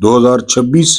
2026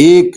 1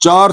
4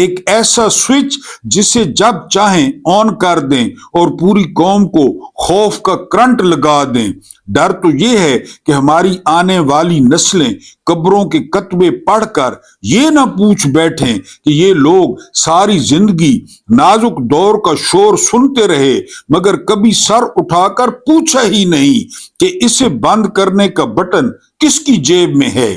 ایک ایسا سوئچ جسے جب چاہیں آن کر دیں اور پوری قوم کو خوف کا کرنٹ لگا دیں۔ ڈر تو یہ ہے کہ ہماری آنے والی نسلیں قبروں کے کتبے پڑھ کر یہ نہ پوچھ بیٹھیں کہ یہ لوگ ساری زندگی نازک دور کا شور سنتے رہے مگر کبھی سر اٹھا کر پوچھا ہی نہیں کہ اسے بند کرنے کا بٹن کس کی جیب میں ہے۔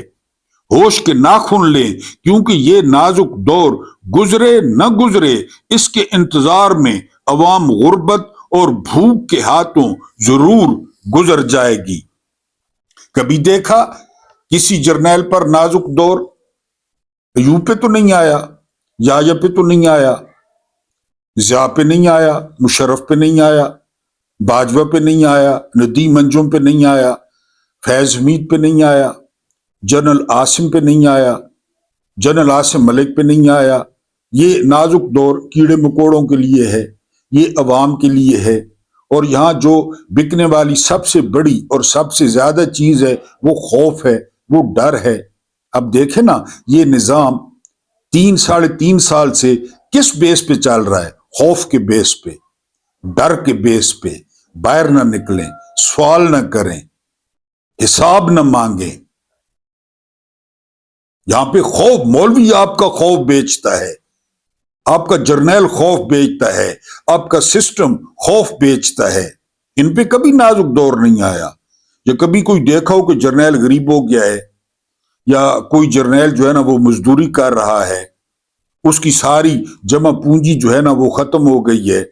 ہوش کے ناخن لیں کیونکہ یہ نازک دور گزرے نہ گزرے اس کے انتظار میں عوام غربت اور بھوک کے ہاتھوں ضرور گزر جائے گی۔ کبھی دیکھا کسی جرنیل پر نازک دور؟ ایوب پہ تو نہیں آیا، یحییٰ پہ تو نہیں آیا، ضیاء پہ نہیں آیا، مشرف پہ نہیں آیا، باجوہ پہ نہیں آیا، ندیم انجم پہ نہیں آیا، فیض حمید پہ نہیں آیا، جنرل عاصم پہ نہیں آیا، جنرل عاصم ملک پہ نہیں آیا۔ یہ نازک دور کیڑے مکوڑوں کے لیے ہے، یہ عوام کے لیے ہے، اور یہاں جو بکنے والی سب سے بڑی اور سب سے زیادہ چیز ہے وہ خوف ہے، وہ ڈر ہے۔ اب دیکھیں نا یہ نظام 3 سال سے کس بیس پہ چل رہا ہے؟ خوف کے بیس پہ، ڈر کے بیس پہ۔ باہر نہ نکلیں، سوال نہ کریں، حساب نہ مانگیں۔ یہاں پہ خوف، مولوی آپ کا خوف بیچتا ہے، آپ کا جرنیل خوف بیچتا ہے، آپ کا سسٹم خوف بیچتا ہے۔ ان پہ کبھی نازک دور نہیں آیا۔ یا کبھی کوئی دیکھا ہو کہ جرنیل غریب ہو گیا ہے، یا کوئی جرنیل جو ہے نا وہ مزدوری کر رہا ہے، اس کی ساری جمع پونجی جو ہے نا وہ ختم ہو گئی ہے۔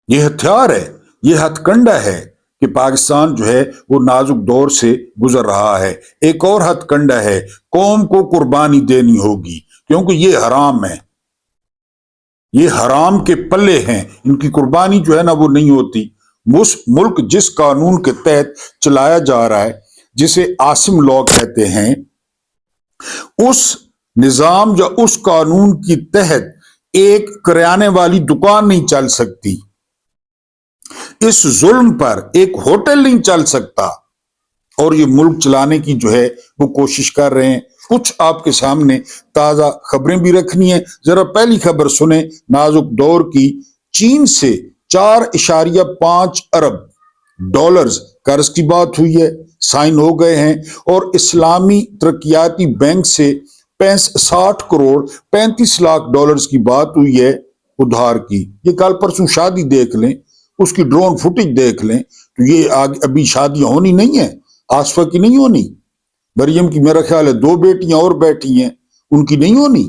یہ ہتھیار ہے، یہ ہتھ کنڈا ہے کہ پاکستان جو ہے وہ نازک دور سے گزر رہا ہے۔ ایک اور ہتھ کنڈا ہے، قوم کو قربانی دینی ہوگی کیونکہ یہ حرام ہے، یہ حرام کے پلے ہیں، ان کی قربانی جو ہے نا وہ نہیں ہوتی۔ ملک جس قانون کے تحت چلایا جا رہا ہے، جسے عاصم لا کہتے ہیں، اس نظام یا اس قانون کی تحت ایک کریانے والی دکان نہیں چل سکتی، اس ظلم پر ایک ہوٹل نہیں چل سکتا۔ اور یہ ملک چلانے کی جو ہے وہ کوشش کر رہے ہیں۔ کچھ آپ کے سامنے تازہ خبریں بھی رکھنی ہیں۔ ذرا پہلی خبر سنیں نازک دور کی۔ چین سے 4.5 ارب ڈالرز قرض کی بات ہوئی ہے، سائن ہو گئے ہیں، اور اسلامی ترقیاتی بینک سے 60 کروڑ 35 لاکھ ڈالرز کی بات ہوئی ہے ادھار کی۔ یہ کل پرسوں شادی دیکھ لیں، اس کی ڈرون فوٹیج دیکھ لیں تو یہ ابھی شادیاں ہونی نہیں ہیں، آصفہ کی نہیں ہونی، مریم کی میرا خیال ہے 2 بیٹیاں اور بیٹھی ہیں، ان کی نہیں ہونی۔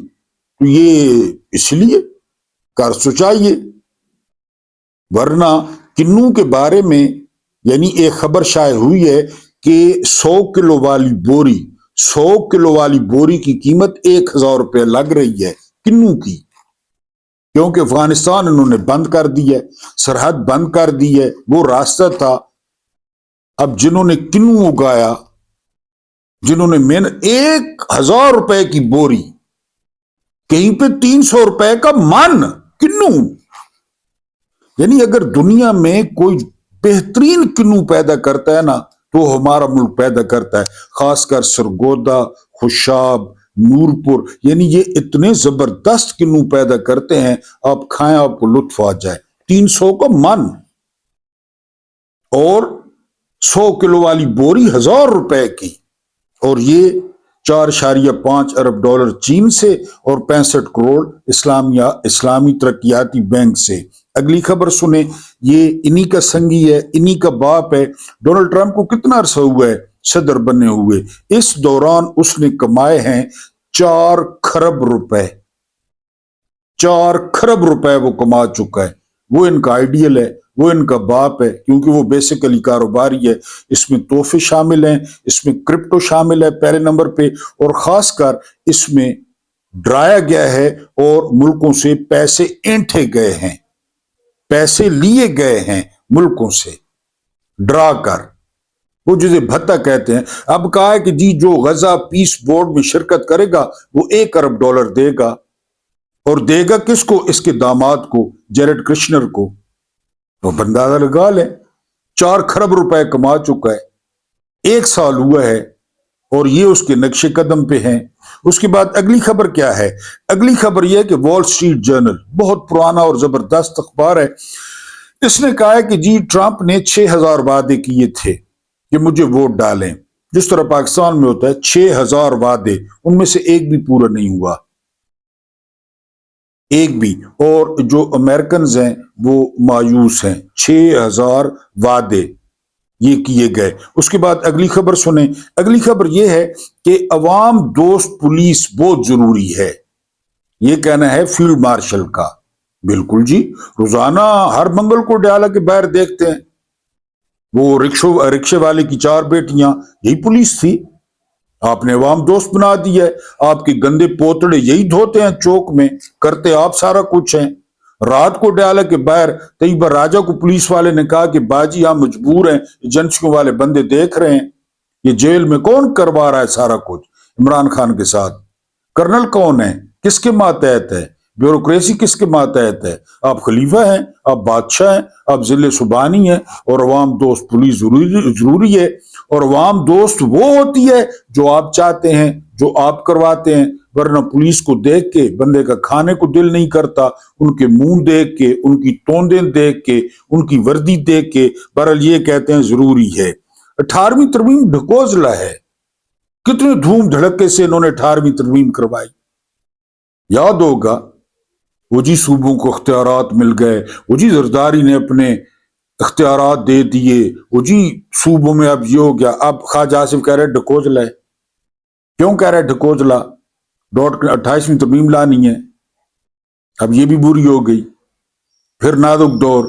تو یہ اس لیے قرض تو چاہیے، ورنہ کنوں کے بارے میں یعنی ایک خبر شائع ہوئی ہے کہ 100 کلو والی بوری کی قیمت 1000 روپے لگ رہی ہے کنوں کی، کیونکہ افغانستان انہوں نے بند کر دی ہے، سرحد بند کر دی ہے، وہ راستہ تھا۔ اب جنہوں نے کنوں اگایا، جنہوں نے 1000 روپے کی بوری، کہیں پہ 300 روپے کا من کنوں۔ یعنی اگر دنیا میں کوئی بہترین کنوں پیدا کرتا ہے نا تو ہمارا ملک پیدا کرتا ہے، خاص کر سرگودا، خوشاب، نورپور، یعنی یہ اتنے زبردست کنوں پیدا کرتے ہیں، آپ کھائیں آپ کو لطف آ جائے۔ 300 کا من اور 100 کلو والی بوری 1000 روپے کی، اور یہ 4.5 ارب ڈالر چین سے اور 65 کروڑ اسلامی ترقیاتی بینک سے۔ اگلی خبر سنیں، یہ انہی کا سنگی ہے، انہی کا باپ ہے۔ ڈونلڈ ٹرمپ کو کتنا عرصہ ہوا ہے صدر بنے ہوئے؟ اس دوران اس نے کمائے ہیں 4 کھرب روپے، 4 کھرب روپے وہ کما چکا ہے۔ وہ ان کا آئیڈیل ہے، وہ ان کا باپ ہے، کیونکہ وہ بیسیکلی کاروباری ہے۔ اس میں تحفے شامل ہیں، اس میں کرپٹو شامل ہے پہلے نمبر پہ، اور خاص کر اس میں ڈرایا گیا ہے اور ملکوں سے پیسے اینٹھے گئے ہیں، پیسے لیے گئے ہیں ملکوں سے ڈرا کر، وہ جسے بھتہ کہتے ہیں۔ اب کہا ہے کہ جی جو غزہ پیس بورڈ میں شرکت کرے گا وہ 1 ارب ڈالر دے گا، اور دے گا کس کو؟ اس کے داماد کو، جیرڈ کرشنر کو۔ تو اندازہ لگا لیں، 4 کھرب روپے کما چکا ہے، 1 سال ہوا ہے، اور یہ اس کے نقش قدم پہ ہیں۔ اس کے بعد اگلی خبر کیا ہے؟ اگلی خبر یہ ہے کہ وال سٹریٹ جرنل بہت پرانا اور زبردست اخبار ہے، اس نے کہا ہے کہ جی ٹرمپ نے 6000 وعدے کیے تھے کہ مجھے ووٹ ڈالیں، جس طرح پاکستان میں ہوتا ہے 6000 وعدے، ان میں سے ایک بھی پورا نہیں ہوا، ایک بھی۔ اور جو امریکنز ہیں وہ مایوس ہیں، 6000 وعدے یہ کیے گئے۔ اس کے بعد اگلی خبر سنیں، اگلی خبر یہ ہے کہ عوام دوست پولیس بہت ضروری ہے، یہ کہنا ہے فیلڈ مارشل کا۔ بالکل جی، روزانہ ہر منگل کو ڈیالہ کے باہر دیکھتے ہیں، وہ رکشے والے کی 4 بیٹیاں یہی پولیس تھی، آپ نے عوام دوست بنا دیا ہے، آپ کے گندے پوتڑے یہی دھوتے ہیں چوک میں، کرتے آپ سارا کچھ ہیں۔ رات کو ڈیالہ کے باہر طیبہ راجہ کو پولیس والے نے کہا کہ باجی ہم مجبور ہیں، ایجنسیوں والے بندے دیکھ رہے ہیں، یہ جیل میں کون کروا رہا ہے سارا کچھ عمران خان کے ساتھ، کرنل کون ہے، کس کے ماتحت ہے، بیوروکریسی کس کے ماتحت ہے، آپ خلیفہ ہیں، آپ بادشاہ ہیں، آپ ضلع سبانی ہیں، اور عوام دوست پولیس ضروری ہے۔ اور عوام دوست وہ ہوتی ہے جو آپ چاہتے ہیں، جو آپ کرواتے ہیں، ورنہ پولیس کو دیکھ کے بندے کا کھانے کو دل نہیں کرتا، ان کے منہ دیکھ کے، ان کی توندیں دیکھ کے، ان کی وردی دیکھ کے، بہرحال یہ کہتے ہیں ضروری ہے۔ 18ویں ترمیم ڈھکوزلا ہے، کتنے دھوم دھڑکے سے انہوں نے 18ویں ترمیم کروائی، یاد ہوگا، وہ جی صوبوں کو اختیارات مل گئے، وہ جی زرداری نے اپنے اختیارات دے دیے، وہ جی صوبوں میں اب یہ ہو گیا۔ اب خواجہ آصف کہہ رہے ڈھکوزلا ہے، کیوں کہہ رہے ڈھکوزلا؟ 28ویں ترمیم لانی ہے، اب یہ بھی بری ہو گئی، پھر نازک دور،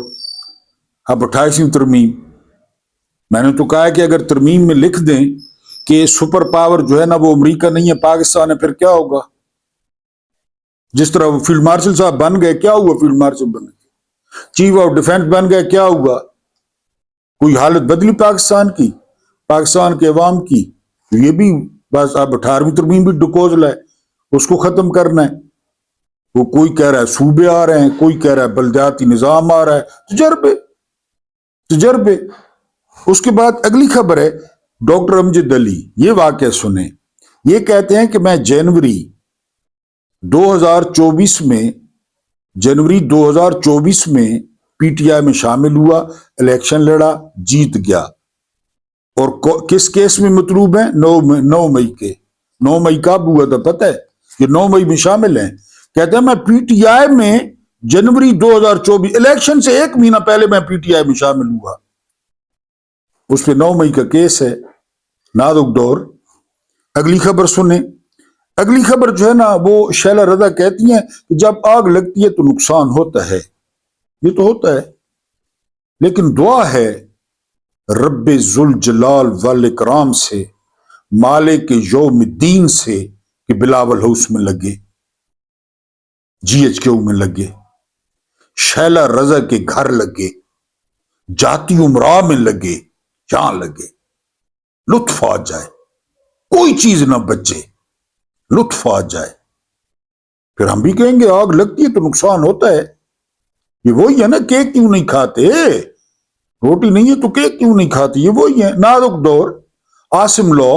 اب 28ویں ترمیم۔ میں نے تو کہا کہ اگر ترمیم میں لکھ دیں کہ سپر پاور جو ہے نا وہ امریکہ نہیں ہے پاکستان ہے، پھر کیا ہوگا؟ جس طرح وہ فیلڈ مارشل صاحب بن گئے، کیا ہوا؟ فیلڈ مارشل بن گئے، چیف آف ڈیفنس بن گئے، کیا ہوا؟ کوئی حالت بدلی پاکستان کی، پاکستان کے عوام کی؟ یہ بھی بس اب 18ویں ترمیم بھی ڈکوزلا ہے، اس کو ختم کرنا ہے۔ وہ کوئی کہہ رہا ہے صوبے آ رہے ہیں، کوئی کہہ رہا ہے بلدیاتی نظام آ رہا ہے، تجربے۔ اس کے بعد اگلی خبر ہے ڈاکٹر امجد علی، یہ واقعہ سنیں، یہ کہتے ہیں کہ میں جنوری 2024 میں پی ٹی آئی میں شامل ہوا، الیکشن لڑا، جیت گیا، اور کس کیس میں مطلوب ہیں؟ 9 مئی کے۔ 9 مئی کب ہوا تھا پتہ ہے؟ یہ 9 مئی میں شامل ہیں۔ کہتے ہیں میں پی ٹی آئی میں جنوری 2024 الیکشن سے 1 مہینہ پہلے میں پی ٹی آئی میں شامل ہوا، اس پہ 9 مئی کا کیس ہے، نازک دور۔ اگلی خبر سنیں، اگلی خبر جو ہے نا وہ شیلا رضا کہتی ہیں کہ جب آگ لگتی ہے تو نقصان ہوتا ہے، یہ تو ہوتا ہے، لیکن دعا ہے رب ذوالجلال والاکرام سے، مالک یوم الدین سے، کہ بلاول ہاؤس میں لگے، جی ایچ کیو میں لگے، شیلا رضا کے گھر لگے، جاتی عمرہ میں لگے، جہاں لگے، لطف آ جائے، کوئی چیز نہ بچے، لطف آ جائے۔ پھر ہم بھی کہیں گے آگ لگتی ہے تو نقصان ہوتا ہے، یہ وہی ہے نا، کیک کیوں نہیں کھاتے؟ روٹی نہیں ہے تو کیک کیوں نہیں کھاتے؟ یہ وہی ہے، نازک دور، عاصم لا۔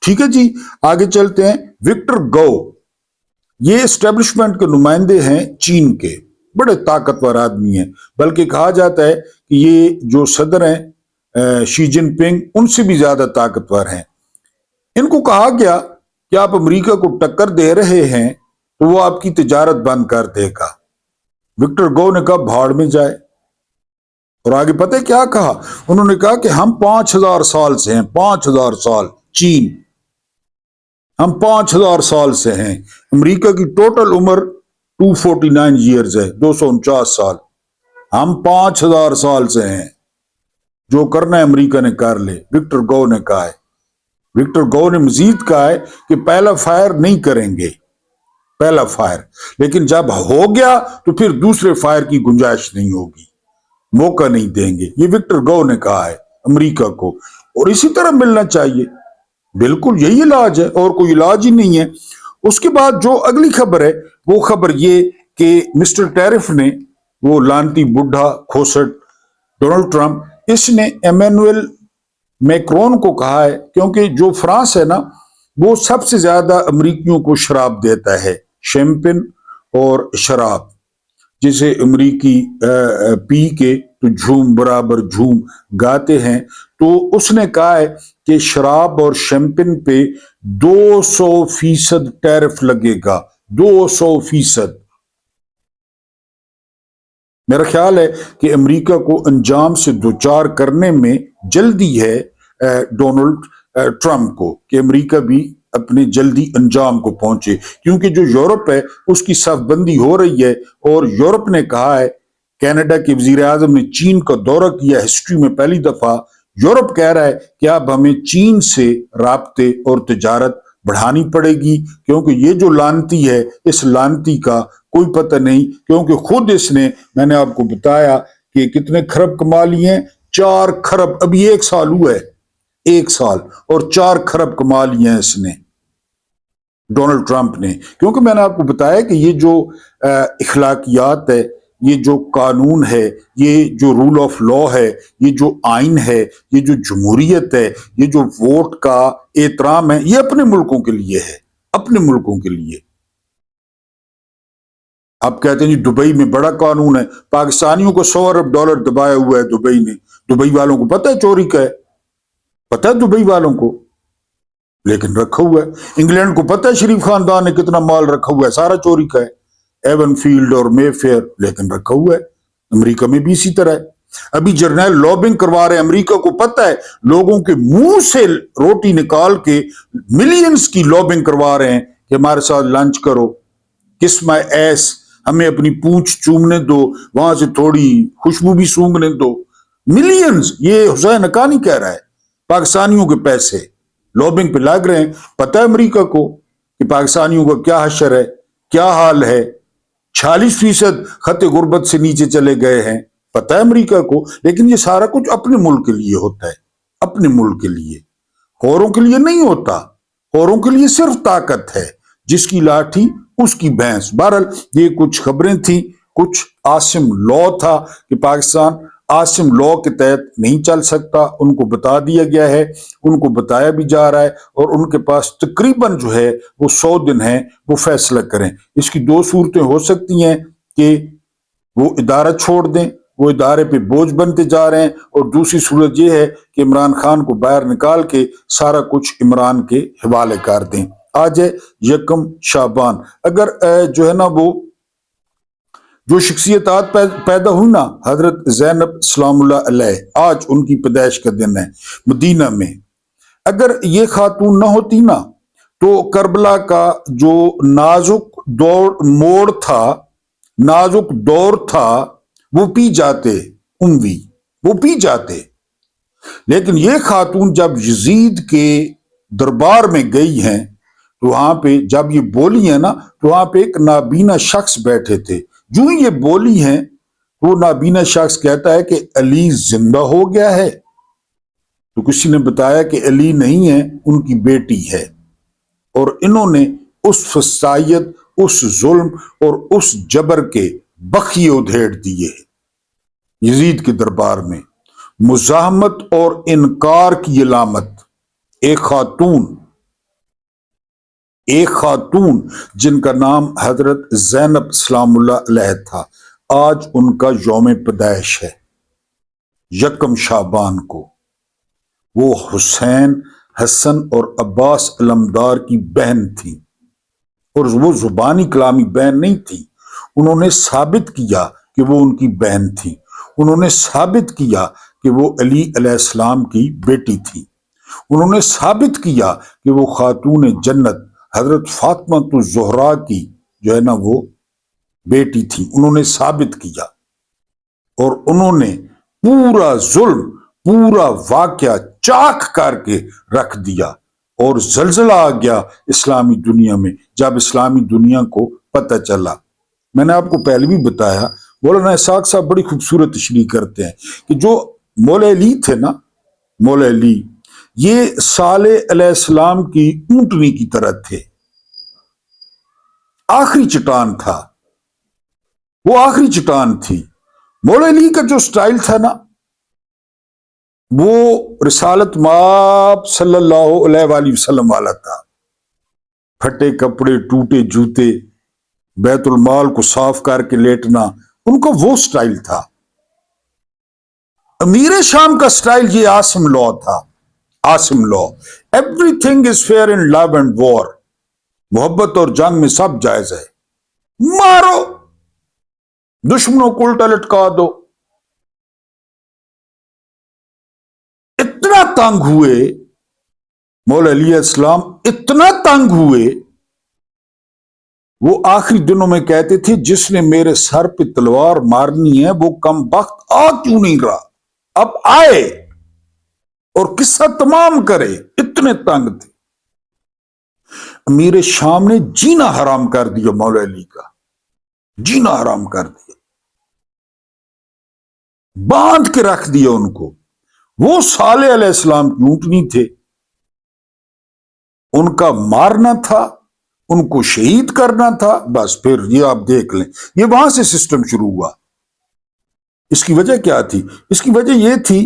ٹھیک ہے جی، آگے چلتے ہیں۔ وکٹر گو، یہ اسٹیبلشمنٹ کے نمائندے ہیں چین کے، بڑے طاقتور آدمی ہیں، بلکہ کہا جاتا ہے کہ یہ جو صدر ہیں شی جن پنگ، ان سے بھی زیادہ طاقتور ہیں۔ ان کو کہا گیا کہ آپ امریکہ کو ٹکر دے رہے ہیں تو وہ آپ کی تجارت بند کر دے گا۔ وکٹر گو نے کہا بھاڑ میں جائے، اور آگے پتہ ہے کیا کہا؟ انہوں نے کہا کہ ہم 5000 سال سے ہیں، 5000 سال، چین، ہم 5000 سال سے ہیں، امریکہ کی ٹوٹل عمر 249 ایئرز ہے، 249 سال، ہم 5000 سال سے ہیں، جو کرنا ہے امریکہ نے کر لے، وکٹر گو نے کہا ہے۔ وکٹر گو نے مزید کہا ہے کہ پہلا فائر نہیں کریں گے، پہلا فائر، لیکن جب ہو گیا تو پھر دوسرے فائر کی گنجائش نہیں ہوگی، موقع نہیں دیں گے، یہ وکٹر گو نے کہا ہے امریکہ کو، اور اسی طرح ملنا چاہیے، بالکل یہی علاج ہے، اور کوئی علاج ہی نہیں ہے۔ اس کے بعد جو اگلی خبر ہے وہ خبر یہ کہ مسٹر ٹیرف نے، وہ لانتی بڈھا کھوسٹ ڈونلڈ ٹرمپ، اس نے ایمینوئل میکرون کو کہا ہے، کیونکہ جو فرانس ہے نا وہ سب سے زیادہ امریکیوں کو شراب دیتا ہے، شیمپن اور شراب، جسے امریکی پی کے تو جھوم برابر جھوم گاتے ہیں۔ تو اس نے کہا ہے کہ شراب اور شیمپن پہ 200% ٹیرف لگے گا، 200%۔ میرا خیال ہے کہ امریکہ کو انجام سے دوچار کرنے میں جلدی ہے ڈونلڈ ٹرمپ کو، کہ امریکہ بھی اپنے جلدی انجام کو پہنچے، کیونکہ جو یورپ ہے اس کی صف بندی ہو رہی ہے، اور یورپ نے کہا ہے، کینیڈا کے وزیر اعظم نے چین کا دورہ کیا ہسٹری میں پہلی دفعہ۔ یورپ کہہ رہا ہے کہ اب ہمیں چین سے رابطے اور تجارت بڑھانی پڑے گی، کیونکہ یہ جو لانتی ہے، اس لانتی کا کوئی پتہ نہیں، کیونکہ خود اس نے، میں نے آپ کو بتایا کہ کتنے کھرب کما لیے ہیں، 4 کھرب، ابھی 1 سال ہوا ہے، 1 سال، اور 4 کھرب کما لیے ہیں اس نے، ڈونلڈ ٹرمپ نے۔ کیونکہ میں نے آپ کو بتایا کہ یہ جو اخلاقیات ہے، یہ جو قانون ہے، یہ جو رول آف لا ہے، یہ جو آئین ہے، یہ جو جمہوریت ہے، یہ جو ووٹ کا احترام ہے، یہ اپنے ملکوں کے لیے ہے، اپنے ملکوں کے لیے۔ آپ کہتے ہیں جی دبئی میں بڑا قانون ہے، پاکستانیوں کو $100 ارب دبایا ہوا ہے دبئی نے، دبئی والوں کو پتہ ہے چوری کا ہے، پتہ ہے دبئی والوں کو، لیکن رکھا ہوا ہے۔ انگلینڈ کو پتہ ہے شریف خاندان نے کتنا مال رکھا ہوا ہے، سارا چوری کا ہے، ایون فیلڈ اور مے فیئر، لیکن رکھا ہوا ہے۔ امریکہ میں بھی اسی طرح ہے۔ ابھی جرنیل لابنگ کروا رہے ہیں، امریکہ کو پتہ ہے لوگوں کے منہ سے روٹی نکال کے ملینز کی لابنگ کروا رہے ہیں کہ ہمارے ساتھ لنچ کرو، کس مائی ایس، ہمیں اپنی پونچھ چومنے دو، وہاں سے تھوڑی خوشبو بھی سونگنے دو۔ ملینز، یہ حسین حقانی کہہ رہا ہے، پاکستانیوں کے پیسے لابنگ پہ لگ رہے ہیں۔ پتہ ہے امریکہ کو کہ پاکستانیوں کا کیا حشر ہے، کیا حال ہے، 46% خط غربت سے نیچے چلے گئے ہیں، پتہ ہے امریکہ کو۔ لیکن یہ سارا کچھ اپنے ملک کے لیے ہوتا ہے، اپنے ملک کے لیے، اوروں کے لیے نہیں ہوتا۔ اوروں کے لیے صرف طاقت ہے، جس کی لاٹھی اس کی بھینس۔ بہرحال یہ کچھ خبریں تھیں، کچھ عاصم لا تھا کہ پاکستان عاصم لا کے تحت نہیں چل سکتا، ان کو بتا دیا گیا ہے، ان کو بتایا بھی جا رہا ہے، اور ان کے پاس تقریباً جو ہے وہ 100 دن ہیں وہ فیصلہ کریں۔ اس کی 2 صورتیں ہو سکتی ہیں کہ وہ ادارہ چھوڑ دیں، وہ ادارے پہ بوجھ بنتے جا رہے ہیں، اور دوسری صورت یہ ہے کہ عمران خان کو باہر نکال کے سارا کچھ عمران کے حوالے کر دیں۔ آج ہے 1 شعبان، اگر جو ہے نا وہ جو شخصیتات پیدا ہوئی نا، حضرت زینب سلام اللہ علیہ، آج ان کی پیدائش کا دن ہے مدینہ میں، اگر یہ خاتون نہ ہوتی نا تو کربلا کا جو نازک موڑ تھا، نازک دور تھا، وہ پی جاتے اموی، وہ پی جاتے۔ لیکن یہ خاتون جب یزید کے دربار میں گئی ہیں تو وہاں پہ جب یہ بولی ہے نا، تو وہاں پہ ایک نابینا شخص بیٹھے تھے، جو یہ بولی ہیں وہ نابینا شخص کہتا ہے کہ علی زندہ ہو گیا ہے، تو کسی نے بتایا کہ علی نہیں ہے، ان کی بیٹی ہے، اور انہوں نے اس فسائیت، اس ظلم اور اس جبر کے بخیے ادھیڑ دیے یزید کے دربار میں۔ مزاحمت اور انکار کی علامت، ایک خاتون جن کا نام حضرت زینب سلام اللہ علیہ تھا، آج ان کا یوم پیدائش ہے 1 شعبان کو۔ وہ حسین، حسن اور عباس علمدار کی بہن تھی، اور وہ زبانی کلامی بہن نہیں تھی، انہوں نے ثابت کیا کہ وہ ان کی بہن تھی، انہوں نے ثابت کیا کہ وہ علی علیہ السلام کی بیٹی تھی، انہوں نے ثابت کیا کہ وہ خاتون جنت حضرت فاطمہ الزہرا کی جو ہے نا وہ بیٹی تھی، انہوں نے ثابت کیا، اور انہوں نے پورا ظلم، پورا واقعہ چاک کر کے رکھ دیا، اور زلزلہ آ گیا اسلامی دنیا میں جب اسلامی دنیا کو پتہ چلا۔ میں نے آپ کو پہلے بھی بتایا، مولانا اسحاق صاحب بڑی خوبصورت تشریح کرتے ہیں کہ جو مولا علی تھے نا، مولا علی یہ صالح علیہ السلام کی اونٹنی کی طرح تھے، آخری چٹان تھا، وہ آخری چٹان تھی۔ مولا علی کا جو سٹائل تھا نا، وہ رسالت مآب صلی اللہ علیہ وآلہ وسلم والا تھا۔ پھٹے کپڑے، ٹوٹے جوتے، بیت المال کو صاف کر کے لیٹنا، ان کا وہ سٹائل تھا۔ امیر شام کا سٹائل یہ عاصم لا تھا، عاصم لا۔ Everything is fair in love and war, محبت اور جنگ میں سب جائز ہے، مارو، دشمنوں کو الٹا لٹکا دو۔ اتنا تنگ ہوئے مولا علی علیہ السلام، اتنا تنگ ہوئے، وہ آخری دنوں میں کہتے تھے جس نے میرے سر پہ تلوار مارنی ہے وہ کم بخت آ کیوں نہیں رہا، اب آئے اور قصہ تمام کرے، اتنے تنگ تھے۔ امیر شام نے جینا حرام کر دیا، مولا علی کا جینا حرام کر دیا، باندھ کے رکھ دیا ان کو۔ وہ صالح علیہ السلام کی اونٹنی تھے، ان کا مارنا تھا، ان کو شہید کرنا تھا، بس پھر یہ آپ دیکھ لیں، یہ وہاں سے سسٹم شروع ہوا۔ اس کی وجہ کیا تھی؟ اس کی وجہ یہ تھی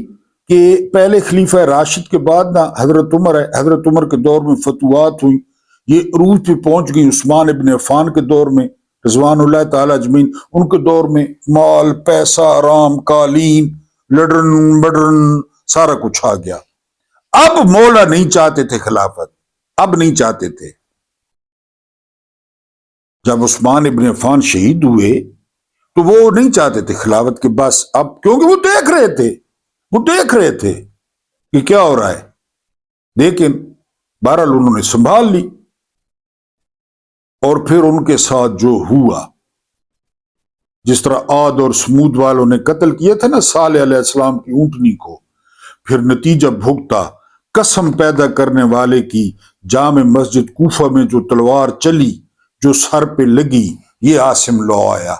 کہ پہلے خلیفہ راشد کے بعد نا حضرت عمر ہے، حضرت عمر کے دور میں فتوحات ہوئی، یہ عروج پہ پہنچ گئی عثمان ابن عفان کے دور میں، رضوان اللہ تعالی اجمعین، ان کے دور میں مال، پیسہ، آرام، قالین، لڈرن بڈرن سارا کچھ آ گیا۔ اب مولا نہیں چاہتے تھے خلافت، اب نہیں چاہتے تھے۔ جب عثمان ابن عفان شہید ہوئے تو وہ نہیں چاہتے تھے خلافت کے، بس اب کیونکہ وہ دیکھ رہے تھے کہ کیا ہو رہا ہے، لیکن بہرحال انہوں نے سنبھال لی۔ اور پھر ان کے ساتھ جو ہوا، جس طرح عاد اور سمود والوں نے قتل کیا تھا نا صالح علیہ السلام کی اونٹنی کو، پھر نتیجہ بھگتا قسم پیدا کرنے والے کی، جامع مسجد کوفہ میں جو تلوار چلی، جو سر پہ لگی، یہ عاصم لا آیا،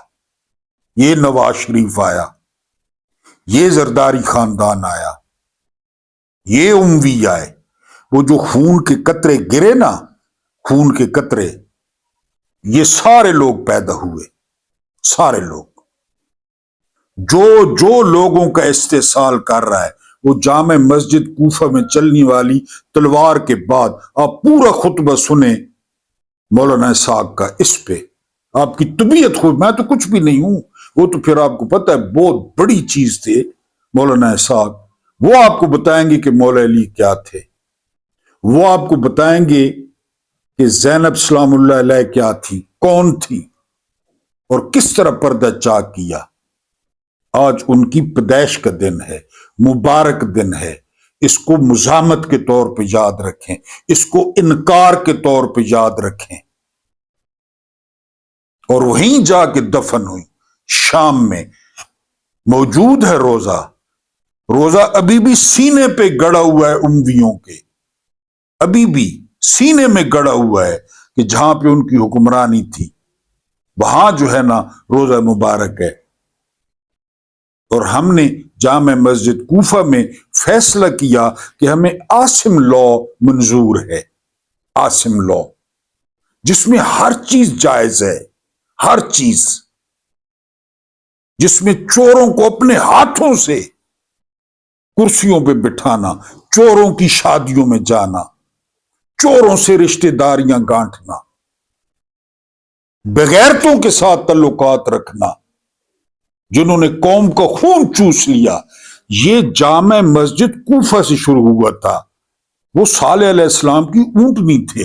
یہ نواز شریف آیا، یہ زرداری خاندان آیا، یہ اموی آئے۔ وہ جو خون کے قطرے گرے نا، خون کے قطرے، یہ سارے لوگ پیدا ہوئے، سارے لوگ۔ جو لوگوں کا استحصال کر رہا ہے، وہ جامع مسجد کوفہ میں چلنے والی تلوار کے بعد آپ پورا خطبہ سنیں مولانا اسحاق کا، اس پہ آپ کی طبیعت خود، میں تو کچھ بھی نہیں ہوں، وہ تو پھر آپ کو پتہ ہے بہت بڑی چیز تھے مولانا اسحاق، وہ آپ کو بتائیں گے کہ مولا علی کیا تھے، وہ آپ کو بتائیں گے کہ زینب سلام اللہ علیہ کیا تھی، کون تھی، اور کس طرح پردہ چاک کیا۔ آج ان کی پیدائش کا دن ہے، مبارک دن ہے، اس کو مزاحمت کے طور پہ یاد رکھیں، اس کو انکار کے طور پہ یاد رکھیں۔ اور وہیں جا کے دفن ہوئی، شام میں موجود ہے روزہ ابھی بھی سینے پہ گڑا ہوا ہے امویوں کے، ابھی بھی سینے میں گڑا ہوا ہے کہ جہاں پہ ان کی حکمرانی تھی وہاں جو ہے نا روزہ مبارک ہے۔ اور ہم نے جامع مسجد کوفہ میں فیصلہ کیا کہ ہمیں عاصم لا منظور ہے، عاصم لا جس میں ہر چیز جائز ہے، ہر چیز، جس میں چوروں کو اپنے ہاتھوں سے کرسیوں پہ بٹھانا، چوروں کی شادیوں میں جانا، چوروں سے رشتہ داریاں گانٹنا، بغیرتوں کے ساتھ تعلقات رکھنا، جنہوں نے قوم کا خون چوس لیا، یہ جامع مسجد کوفہ سے شروع ہوا تھا۔ وہ صالح علیہ السلام کی اونٹنی تھے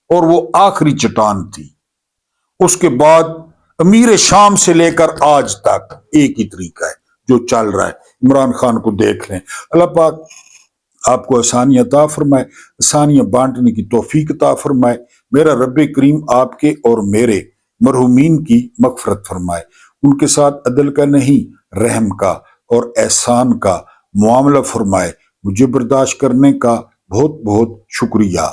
اور وہ آخری چٹان تھی۔ اس کے بعد امیر شام سے لے کر آج تک ایک ہی طریقہ ہے جو چل رہا ہے۔ عمران خان کو دیکھ لیں، اللہ پاک آپ کو آسانی عطا فرمائے، آسانیاں بانٹنے کی توفیق عطا فرمائے۔ میرا رب کریم آپ کے اور میرے مرحومین کی مغفرت فرمائے، ان کے ساتھ عدل کا نہیں رحم کا اور احسان کا معاملہ فرمائے۔ مجھے برداشت کرنے کا بہت بہت شکریہ۔